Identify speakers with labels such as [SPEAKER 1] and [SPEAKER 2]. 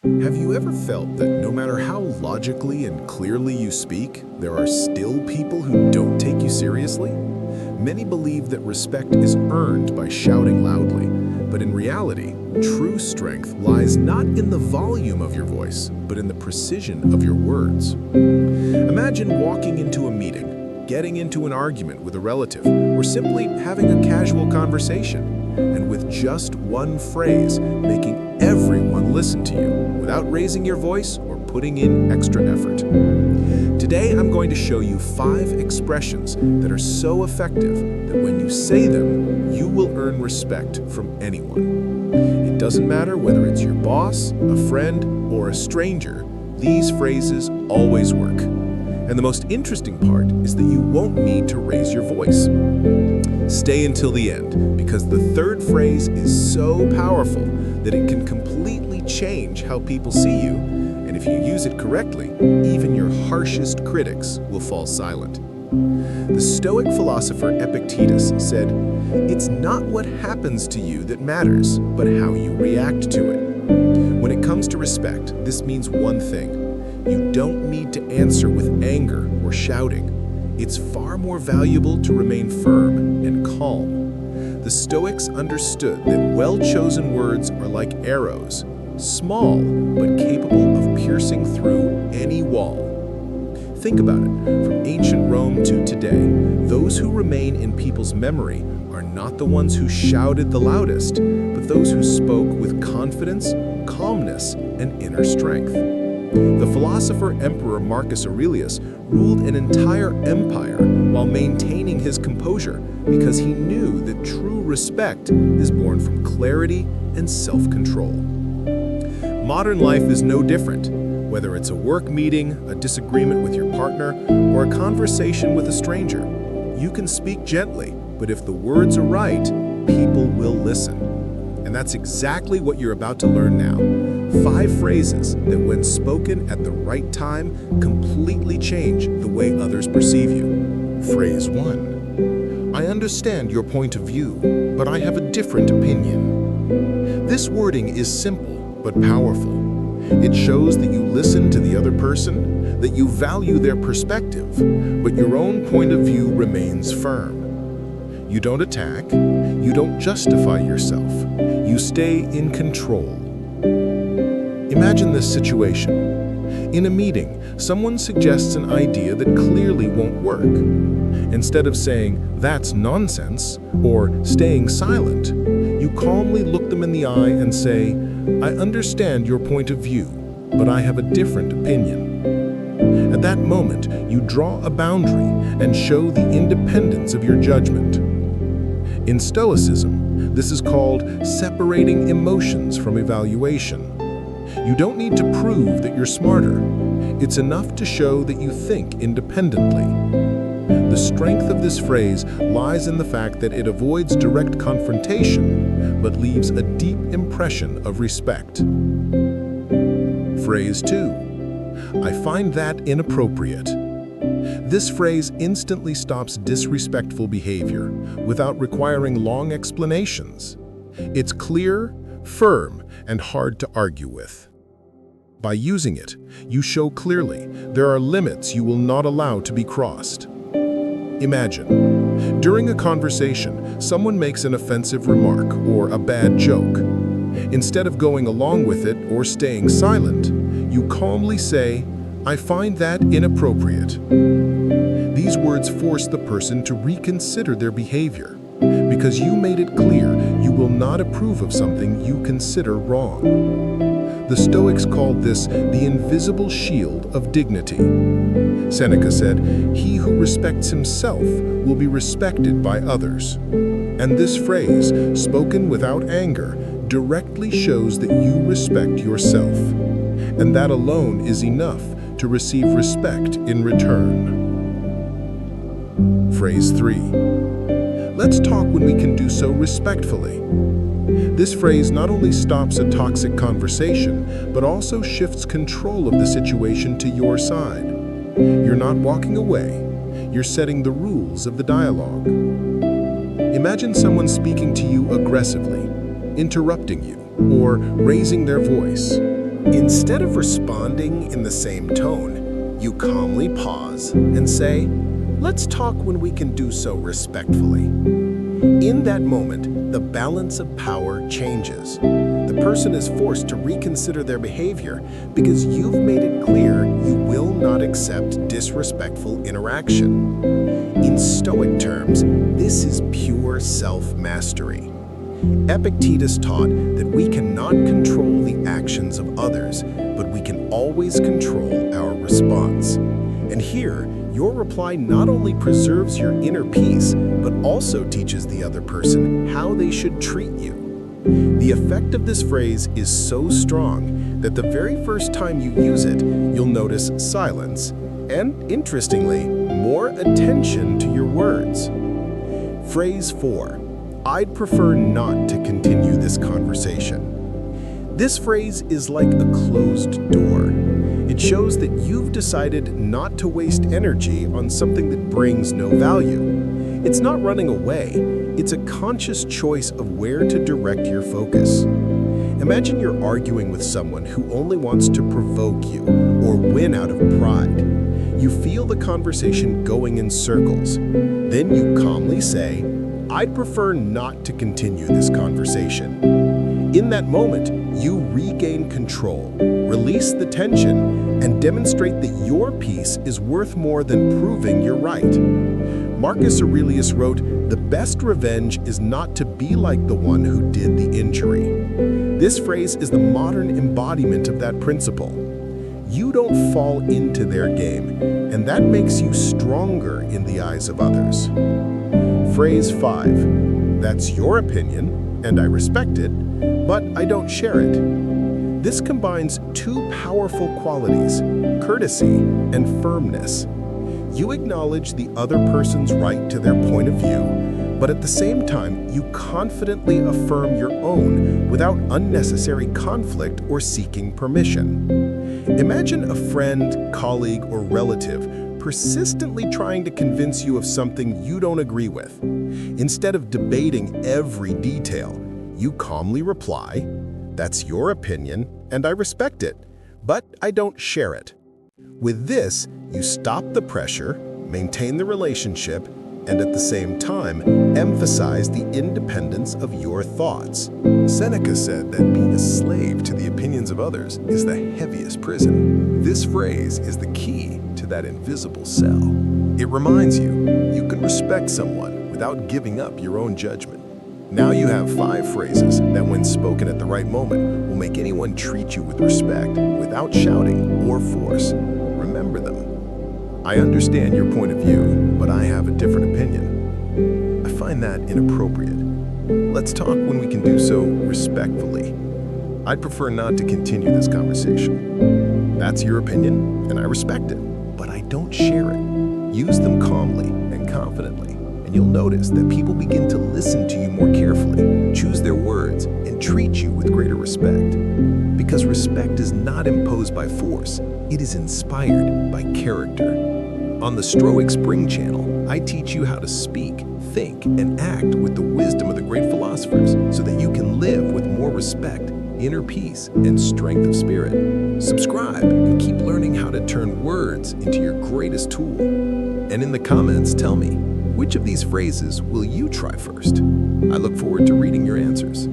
[SPEAKER 1] Have you ever felt that no matter how logically and clearly you speak, there are still people who don't take you seriously? Many believe that respect is earned by shouting loudly, but in reality, true strength lies not in the volume of your voice, but in the precision of your words. Imagine walking into a meeting, getting into an argument with a relative, or simply having a casual conversation, and with just one phrase, making everyone listen to you without raising your voice or putting in extra effort. Today, I'm going to show you 5 expressions that are so effective that when you say them, you will earn respect from anyone. It doesn't matter whether it's your boss, a friend, or a stranger, these phrases always work. And the most interesting part is that you won't need to raise your voice. Stay until the end, because the third phrase is so powerful that it can completely change how people see you, and if you use it correctly, even your harshest critics will fall silent. The Stoic philosopher Epictetus said, "It's not what happens to you that matters, but how you react to it." When it comes to respect, this means one thing. You don't need to answer with anger or shouting. It's far more valuable to remain firm and calm. The Stoics understood that well-chosen words are like arrows, small but capable of piercing through any wall. Think about it. From ancient Rome to today, those who remain in people's memory are not the ones who shouted the loudest, but those who spoke with confidence, calmness, and inner strength. The philosopher Emperor Marcus Aurelius ruled an entire empire while maintaining his composure because he knew that true respect is born from clarity and self-control. Modern life is no different. Whether it's a work meeting, a disagreement with your partner, or a conversation with a stranger, you can speak gently, but if the words are right, people will listen. And that's exactly what you're about to learn now. 5 phrases that, when spoken at the right time, completely change the way others perceive you.
[SPEAKER 2] Phrase 1. I understand your point of view, but I have a different opinion. This wording is simple but powerful. It shows that you listen to the other person, that you value their perspective, but your own point of view remains firm. You don't attack, you don't justify yourself, you stay in control. Imagine this situation. In a meeting, someone suggests an idea that clearly won't work. Instead of saying, "That's nonsense," or staying silent, you calmly look them in the eye and say, "I understand your point of view, but I have a different opinion." At that moment, you draw a boundary and show the independence of your judgment. In Stoicism, this is called separating emotions from evaluation. You don't need to prove that you're smarter. It's enough to show that you think independently. The strength of this phrase lies in the fact that it avoids direct confrontation, but leaves a deep impression of respect. Phrase 2. I find that inappropriate. This phrase instantly stops disrespectful behavior without requiring long explanations. It's clear, firm, and hard to argue with. By using it, you show clearly there are limits you will not allow to be crossed. Imagine, during a conversation, someone makes an offensive remark or a bad joke. Instead of going along with it or staying silent, you calmly say, "I find that inappropriate." These words force the person to reconsider their behavior, because you made it clear you will not approve of something you consider wrong. The Stoics called this the invisible shield of dignity. Seneca said, "He who respects himself will be respected by others." And this phrase, spoken without anger, directly shows that you respect yourself. And that alone is enough to receive respect in return. Phrase 3. Let's talk when we can do so respectfully. This phrase not only stops a toxic conversation, but also shifts control of the situation to your side. You're not walking away, you're setting the rules of the dialogue. Imagine someone speaking to you aggressively, interrupting you, or raising their voice.
[SPEAKER 1] Instead of responding in the same tone, you calmly pause and say, "Let's talk when we can do so respectfully." In that moment, the balance of power changes. The person is forced to reconsider their behavior because you've made it clear you will not accept disrespectful interaction. In Stoic terms, this is pure self-mastery. Epictetus taught that we cannot control the actions of others, but we can always control our response. And here, your reply not only preserves your inner peace, but also teaches the other person how they should treat you. The effect of this phrase is so strong that the very first time you use it, you'll notice silence and, interestingly, more attention to your words. Phrase 4. I'd prefer not to continue this conversation. This phrase is like a closed door. It shows that you've decided not to waste energy on something that brings no value. It's not running away, it's a conscious choice of where to direct your focus. Imagine you're arguing with someone who only wants to provoke you or win out of pride. You feel the conversation going in circles. Then you calmly say, "I'd prefer not to continue this conversation." In that moment, you regain control, release the tension, and demonstrate that your peace is worth more than proving you're right. Marcus Aurelius wrote, "The best revenge is not to be like the one who did the injury." This phrase is the modern embodiment of that principle. You don't fall into their game, and that makes you stronger in the eyes of others. Phrase 5. That's your opinion, and I respect it, but I don't share it. This combines two powerful qualities, courtesy and firmness. You acknowledge the other person's right to their point of view, but at the same time, you confidently affirm your own without unnecessary conflict or seeking permission. Imagine a friend, colleague, or relative persistently trying to convince you of something you don't agree with. Instead of debating every detail, you calmly reply, "That's your opinion, and I respect it, but I don't share it." With this, you stop the pressure, maintain the relationship, and at the same time, emphasize the independence of your thoughts. Seneca said that being a slave to the opinions of others is the heaviest prison. This phrase is the key to that invisible cell. It reminds you, you can respect someone without giving up your own judgment. Now you have 5 phrases that, when spoken at the right moment, will make anyone treat you with respect without shouting or force. Remember them. I understand your point of view, but I have a different opinion. I find that inappropriate. Let's talk when we can do so respectfully. I'd prefer not to continue this conversation. That's your opinion, and I respect it, but I don't share it. Use them calmly and confidently, and you'll notice that people begin to listen to you more carefully, choose their words, and treat you with greater respect. Because respect is not imposed by force, it is inspired by character. On the Stoic Spring channel, I teach you how to speak, think, and act with the wisdom of the great philosophers so that you can live with more respect, inner peace, and strength of spirit. Subscribe and keep learning how to turn words into your greatest tool. And in the comments, tell me, which of these phrases will you try first? I look forward to reading your answers.